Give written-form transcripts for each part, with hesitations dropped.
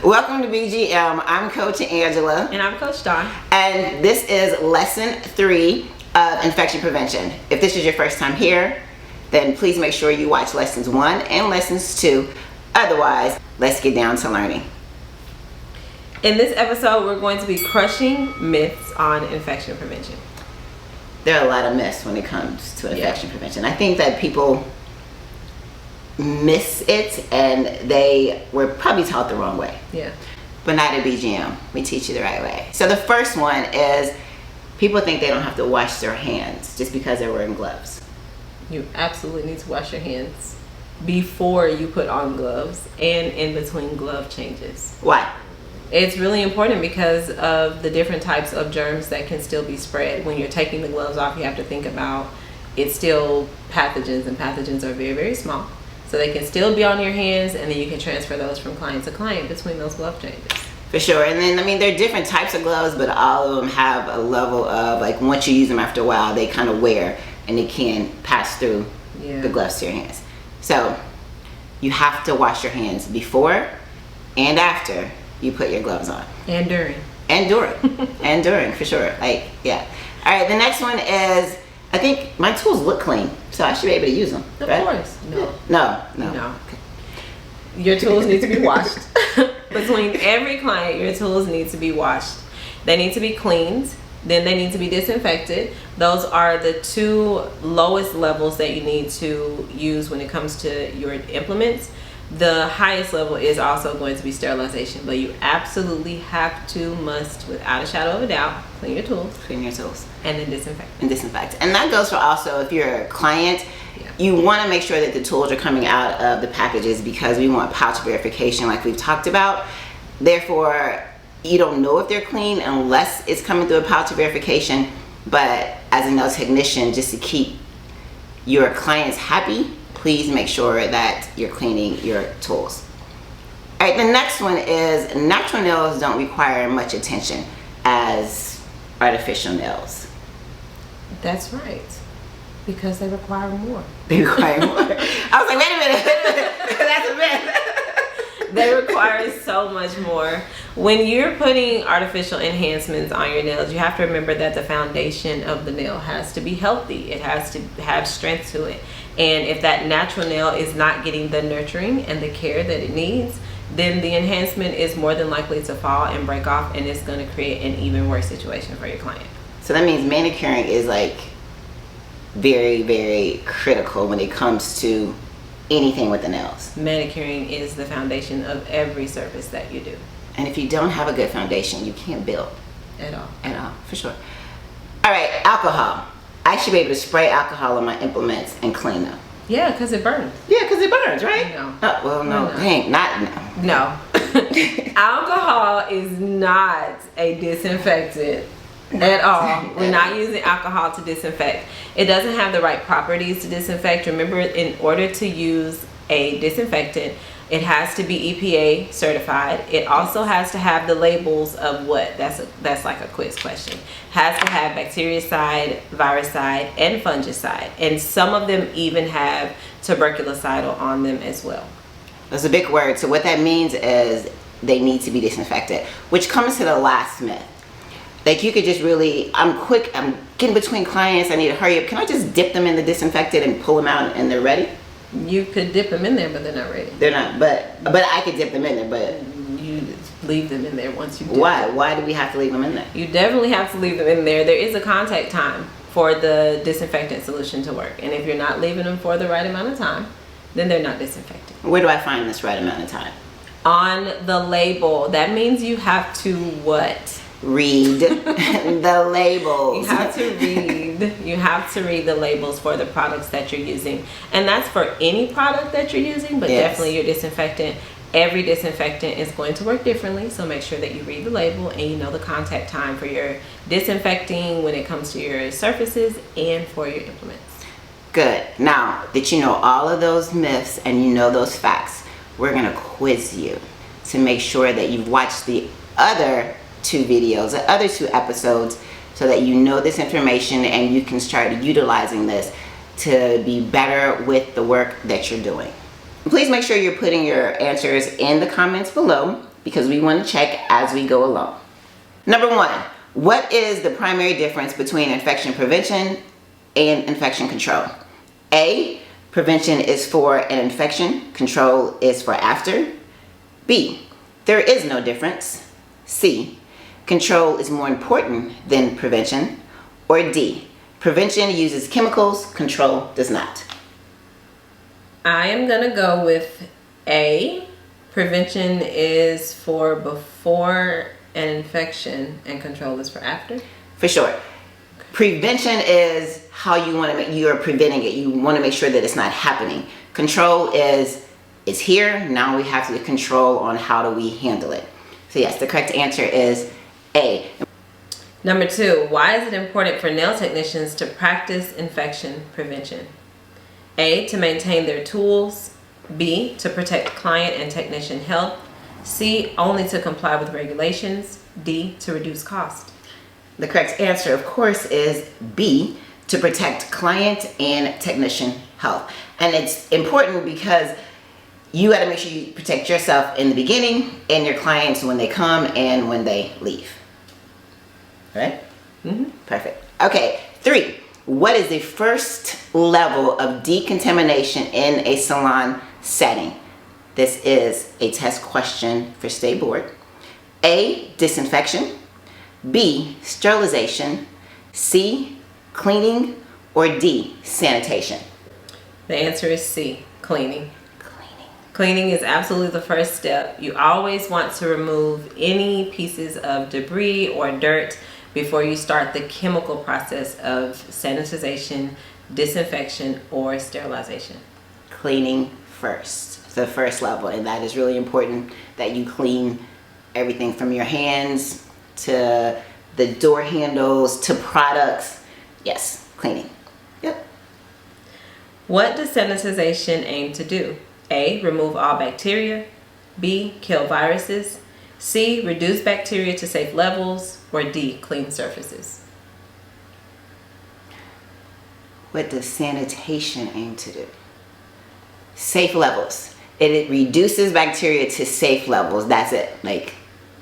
Welcome to BGM. I'm Coach Angela. And I'm Coach Dawn. And this is lesson 3 of infection prevention. If this is your first time here, then please make sure you watch lessons 1 and lessons 2. Otherwise, let's get down to learning. In this episode, we're going to be crushing myths on infection prevention. There are a lot of myths when it comes to infection prevention. I think that people miss it and they were probably taught the wrong way. Yeah. But not at BGM. We teach you the right way. So the first one is people think they don't have to wash their hands just because they're wearing gloves. You absolutely need to wash your hands before you put on gloves and in between glove changes. Why? It's really important because of the different types of germs that can still be spread. When you're taking the gloves off, you have to think about it's still pathogens, and pathogens are very, very small. So they can still be on your hands, and then you can transfer those from client to client between those glove changes. For sure. And then, I mean, there are different types of gloves, but all of them have a level of, like, once you use them after a while, they kind of wear, and it can pass through the gloves to your hands. So you have to wash your hands before and after you put your gloves on. And during. And during. And during, for sure. Like, yeah. All right, the next one is, I think my tools look clean, so I should be able to use them. Of right? course. No. No. Okay. Your tools need to be washed. Between every client, your tools need to be washed. They need to be cleaned. Then they need to be disinfected. Those are the 2 lowest levels that you need to use when it comes to your implements. The highest level is also going to be sterilization, but you absolutely have to, must, without a shadow of a doubt, clean your tools. Clean your tools. And then disinfect. And disinfect. And that goes for also if you're a client, you want to make sure that the tools are coming out of the packages because we want pouch verification like we've talked about. Therefore, you don't know if they're clean unless it's coming through a pouch verification. But as a nail technician, just to keep your clients happy, please make sure that you're cleaning your tools. All right, the next one is natural nails don't require much attention as artificial nails. That's right. Because they require more. They require more. I was like, wait a minute. That's a myth. They require so much more. When you're putting artificial enhancements on your nails, you have to remember that the foundation of the nail has to be healthy. It has to have strength to it. And if that natural nail is not getting the nurturing and the care that it needs, then the enhancement is more than likely to fall and break off, and it's going to create an even worse situation for your client. So that means manicuring is like very, very critical when it comes to anything with the nails. Manicuring is the foundation of every service that you do. And if you don't have a good foundation, you can't build. At all. At all, for sure. All right, alcohol. I should be able to spray alcohol on my implements and clean them. Yeah, because it burns. Yeah, because it burns, right? No. Oh, well, no. Dang, not now. No. Alcohol is not a disinfectant at all. We're not using alcohol to disinfect. It doesn't have the right properties to disinfect. Remember, in order to use a disinfectant, it has to be EPA certified. It also has to have the labels of what? That's like a quiz question. Has to have bactericide, virucide, and fungicide. And some of them even have tuberculocidal on them as well. That's a big word. So what that means is they need to be disinfected, which comes to the last myth. Like you could just really, I'm quick, I'm getting between clients, I need to hurry up. Can I just dip them in the disinfectant and pull them out and they're ready? You could dip them in there, but they're not ready. They're not, but I could dip them in there, but you leave them in there once you dip Why? them. Why do we have to leave them in there? You definitely have to leave them in there. There is a contact time for the disinfectant solution to work. And if you're not leaving them for the right amount of time, then they're not disinfecting. Where do I find this right amount of time? On the label. That means you have to what? Read the labels. You have to read. You have to read the labels for the products that you're using, and that's for any product that you're using, but definitely your disinfectant. Every disinfectant is going to work differently, so make sure that you read the label and you know the contact time for your disinfecting when it comes to your surfaces and for your implements. Good. Now that you know all of those myths and you know those facts, we're going to quiz you to make sure that you've watched the other 2 videos, the other 2 episodes, so that you know this information and you can start utilizing this to be better with the work that you're doing. Please make sure you're putting your answers in the comments below. because we want to check as we go along. Number 1, what is the primary difference between infection prevention and infection control? A, prevention is for an infection, control is for after. B, there is no difference. C, control is more important than prevention. Or D, prevention uses chemicals, control does not. I am gonna go with A, prevention is for before an infection and control is for after. For sure. Prevention is how you want to make, you're preventing it. You want to make sure that it's not happening. Control is, it's here, now we have to control on how do we handle it. So yes, the correct answer is A. Number 2, why is it important for nail technicians to practice infection prevention? A, to maintain their tools. B, to protect client and technician health. C, only to comply with regulations. D, to reduce cost. The correct answer, of course, is B, to protect client and technician health. And it's important because you got to make sure you protect yourself in the beginning and your clients when they come and when they leave. Right? Mm-hmm. Perfect. Okay, 3. What is the first level of decontamination in a salon setting? This is a test question for State Board. A, disinfection. B, sterilization. C, cleaning. Or D, sanitation. The answer is C, cleaning. Cleaning. Cleaning is absolutely the first step. You always want to remove any pieces of debris or dirt before you start the chemical process of sanitization, disinfection, or sterilization. Cleaning first, the first level, and that is really important that you clean everything from your hands to the door handles to products. Yes, cleaning. Yep. What does sanitization aim to do? A, remove all bacteria. B, kill viruses. C, reduce bacteria to safe levels. Or D, clean surfaces. What does sanitation aim to do? Safe levels. It reduces bacteria to safe levels. That's it. Like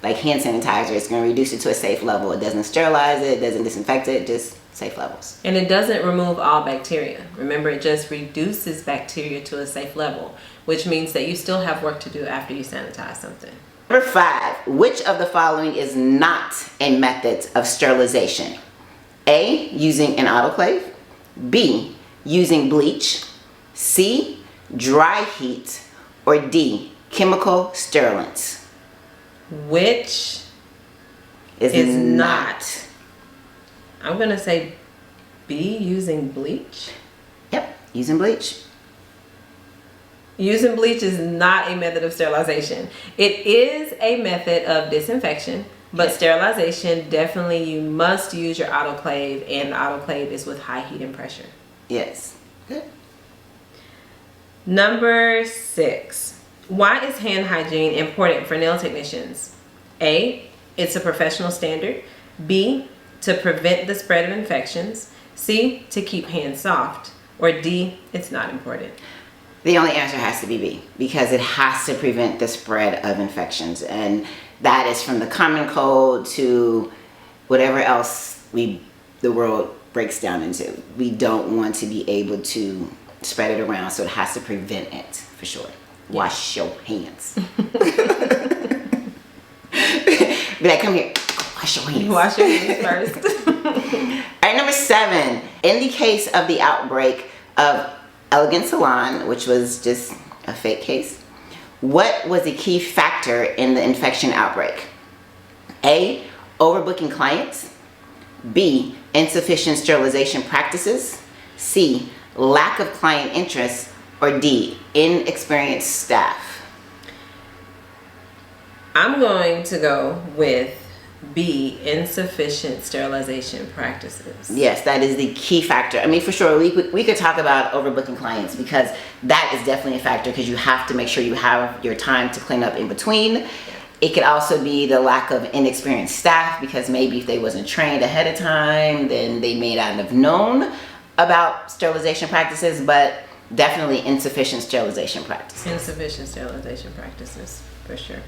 hand sanitizer, it's going to reduce it to a safe level. It doesn't sterilize it, it doesn't disinfect it, just safe levels. And it doesn't remove all bacteria. Remember, it just reduces bacteria to a safe level, which means that you still have work to do after you sanitize something. Number 5, which of the following is not a method of sterilization? A, using an autoclave. B, using bleach. C, dry heat. Or D, chemical sterilants. Which is not. I'm going to say B, using bleach. Yep, using bleach. Using bleach is not a method of sterilization. It is a method of disinfection, but sterilization, definitely you must use your autoclave, and the autoclave is with high heat and pressure. Yes. Good. Number 6. Why is hand hygiene important for nail technicians? A, it's a professional standard. B, to prevent the spread of infections. C, to keep hands soft. Or D, it's not important. The only answer has to be B, because it has to prevent the spread of infections, and that is from the common cold to whatever else the world breaks down into. We don't want to be able to spread it around, so it has to prevent it for sure. Wash your hands. Be like, come here, wash your hands. Wash your hands first. All right, number 7. In the case of the outbreak of Elegant Salon, which was just a fake case, what was the key factor in the infection outbreak? A, overbooking clients. B, insufficient sterilization practices. C, lack of client interest. Or D, inexperienced staff. I'm going to go with B, insufficient sterilization practices. Yes, that is the key factor. I mean, for sure, we could talk about overbooking clients, because that is definitely a factor, because you have to make sure you have your time to clean up in between. It could also be the lack of inexperienced staff, because maybe if they wasn't trained ahead of time, then they may not have known about sterilization practices, but definitely insufficient sterilization practices. Insufficient sterilization practices, for sure.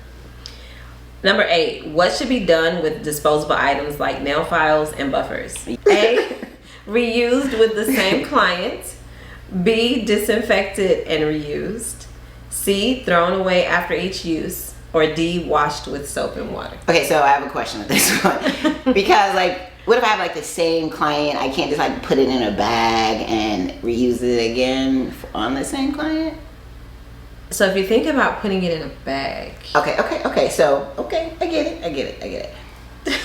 Number 8, what should be done with disposable items like nail files and buffers? A, reused with the same client. B, disinfected and reused. C, thrown away after each use. Or D, washed with soap and water. Okay, so I have a question with this one. Because like, what if I have like the same client? I can't just like put it in a bag and reuse it again on the same client? So if you think about putting it in a bag. Okay. So, I get it.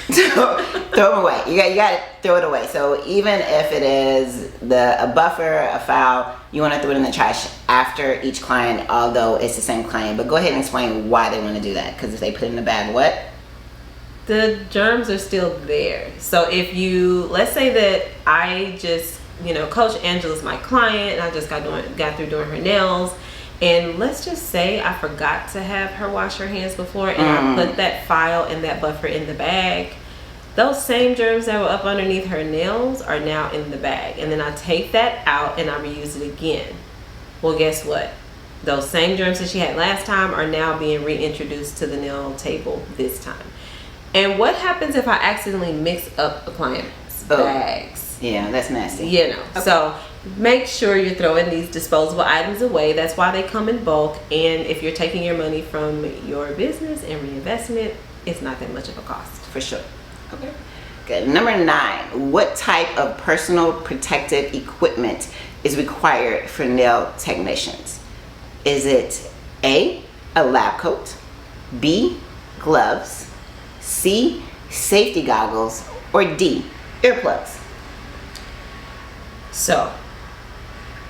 So, throw them away. You got to throw it away. So even if it is a buffer, a file, you want to throw it in the trash after each client, although it's the same client. But go ahead and explain why they want to do that. Because if they put it in the bag, what? The germs are still there. So if you, let's say that I just, Coach Angela's my client and I just got through doing her nails. And let's just say I forgot to have her wash her hands before and I put that file and that buffer in the bag. Those same germs that were up underneath her nails are now in the bag. And then I take that out and I reuse it again. Well, guess what? Those same germs that she had last time are now being reintroduced to the nail table this time. And what happens if I accidentally mix up a client's bags? Yeah, that's nasty. Okay. So make sure you're throwing these disposable items away. That's why they come in bulk. And if you're taking your money from your business and reinvestment, it's not that much of a cost. For sure. Okay. Good. Number 9, what type of personal protective equipment is required for nail technicians? Is it A, a lab coat, B, gloves, C, safety goggles, or D, earplugs? So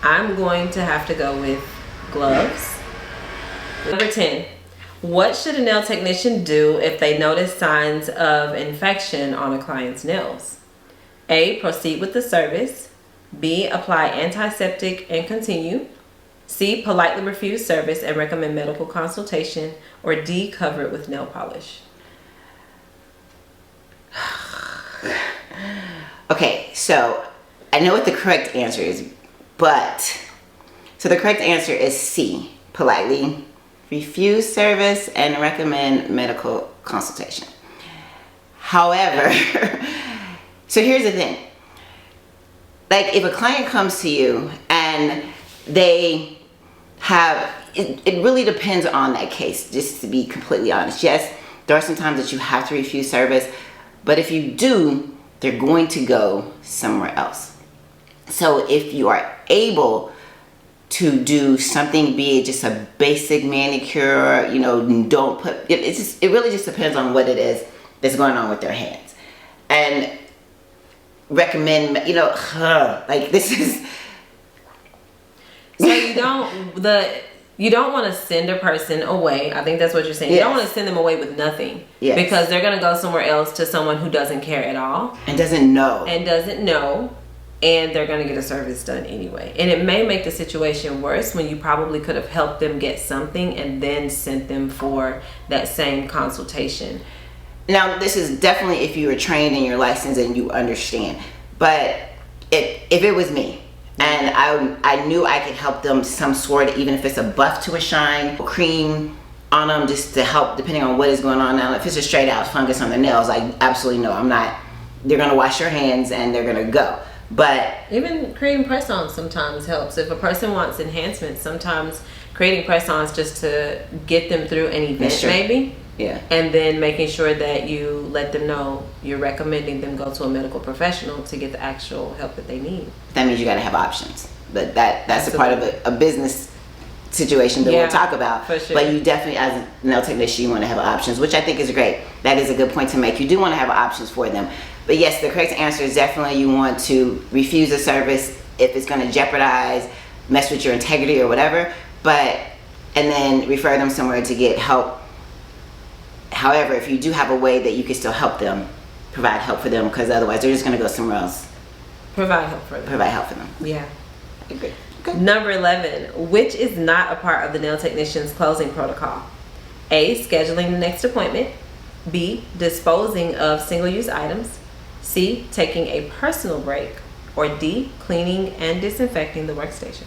I'm going to have to go with gloves. Number 10, what should a nail technician do if they notice signs of infection on a client's nails? A, proceed with the service. B, apply antiseptic and continue. C, politely refuse service and recommend medical consultation. Or D, cover it with nail polish. Okay, so I know what the correct answer is, but so the correct answer is C, politely refuse service and recommend medical consultation. However, so here's the thing. Like if a client comes to you and they have, it really depends on that case, just to be completely honest. Yes, there are some times that you have to refuse service, but if you do, they're going to go somewhere else. So if you are able to do something, be it just a basic manicure, don't put, it really just depends on what it is that's going on with their hands. And recommend, like this is. So you don't want to send a person away. I think that's what you're saying. Yes. You don't want to send them away with nothing. Yes. Because they're going to go somewhere else to someone who doesn't care at all. And doesn't know. And they're going to get a service done anyway. And it may make the situation worse when you probably could have helped them get something and then sent them for that same consultation. Now, this is definitely if you were trained and you're licensed and you understand. But if it was me, and I knew I could help them some sort, even if it's a buff to a shine, cream on them just to help depending on what is going on. Now, if it's a straight out fungus on their nails, I absolutely no, I'm not. They're going to wash your hands and they're going to go. But even creating press-ons sometimes helps. If a person wants enhancements, sometimes creating press-ons just to get them through an event maybe. Yeah. And then making sure that you let them know you're recommending them go to a medical professional to get the actual help that they need. That means you got to have options. But that's a part of a business situation that we'll talk about. For sure. But you definitely, as a nail technician, you want to have options, which I think is great. That is a good point to make. You do want to have options for them. But yes, the correct answer is definitely you want to refuse a service if it's going to jeopardize, mess with your integrity or whatever. And then refer them somewhere to get help. However, if you do have a way that you can still help them, provide help for them, because otherwise they're just going to go somewhere else. Provide help for them. Yeah. I agree. Okay. Number 11, which is not a part of the nail technician's closing protocol? A, scheduling the next appointment. B, disposing of single-use items. C, taking a personal break. Or D, cleaning and disinfecting the workstation.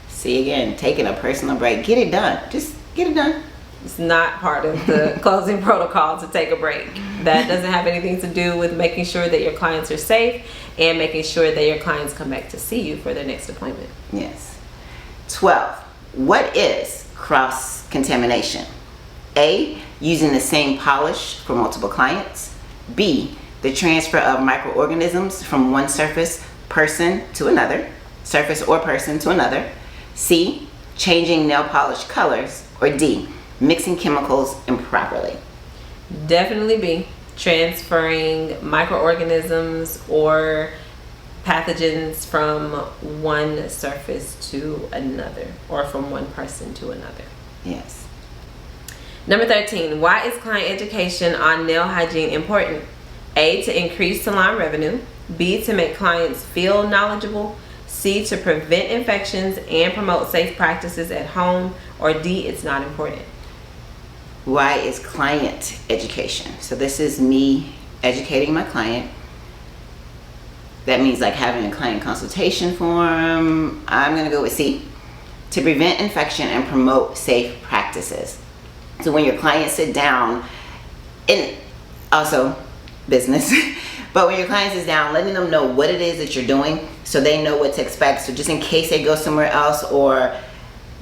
See, again, taking a personal break. Get it done. Just get it done. It's not part of the closing protocol to take a break. That doesn't have anything to do with making sure that your clients are safe and making sure that your clients come back to see you for their next appointment. Yes. 12. What is cross-contamination? A, using the same polish for multiple clients. B, the transfer of microorganisms from one surface or person to another. C, changing nail polish colors. Or D, mixing chemicals improperly. Definitely B, transferring microorganisms or pathogens from one surface to another, or from one person to another. Yes. Number 13, why is client education on nail hygiene important? A, to increase salon revenue. B, to make clients feel knowledgeable. C, to prevent infections and promote safe practices at home. Or D, it's not important. Why is client education? So this is me educating my client. That means like having a client consultation form. I'm gonna go with C, to prevent infection and promote safe practices. So when your clients sit down, and also business, but when your client sits down, letting them know what it is that you're doing so they know what to expect. So just in case they go somewhere else, or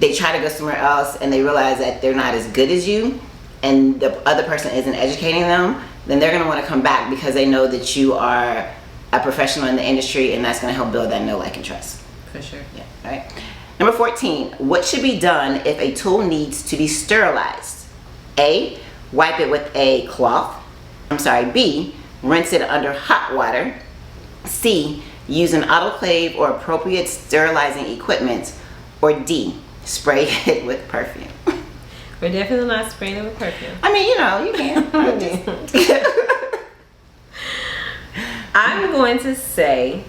they try to go somewhere else and they realize that they're not as good as you and the other person isn't educating them, then they're gonna wanna come back because they know that you are a professional in the industry, and that's gonna help build that know, like, and trust. For sure. Yeah, all right. Number 14, what should be done if a tool needs to be sterilized? A, wipe it with a cloth. B, rinse it under hot water. C, use an autoclave or appropriate sterilizing equipment. Or D, spray it with perfume. We're definitely not spraying it with perfume. I mean, you know, you can. I'm going to say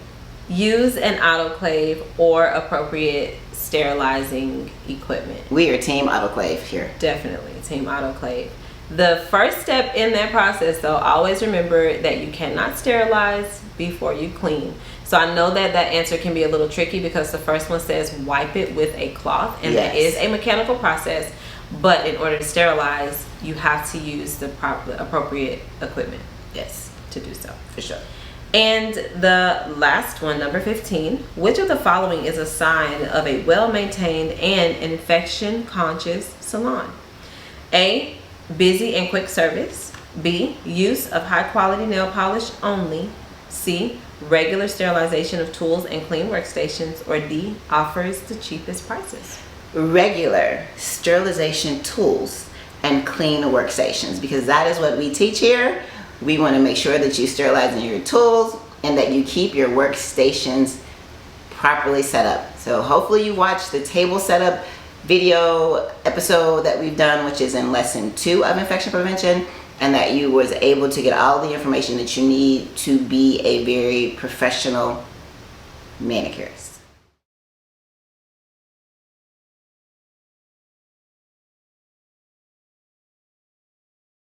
use an autoclave or appropriate sterilizing equipment. We are team autoclave here. Definitely team autoclave. The first step in that process, though, always remember that you cannot sterilize before you clean. So I know that that answer can be a little tricky because the first one says wipe it with a cloth, and Yes. that is a mechanical process. But in order to sterilize, you have to use the appropriate equipment. Yes, To do so. for sure. And the last one, number 15, which of the following is a sign of a well-maintained and infection-conscious salon? A, busy and quick service. B, use of high-quality nail polish only. C, regular sterilization of tools and clean workstations. Or D, offers the cheapest prices. Regular sterilization tools and clean workstations, because that is what we teach here. We want to make sure that you sterilizing your tools and that you keep your workstations properly set up. So hopefully you watched the table setup video episode that we've done, which is in lesson 2 of infection prevention, and that you was able to get all the information that you need to be a very professional manicurist.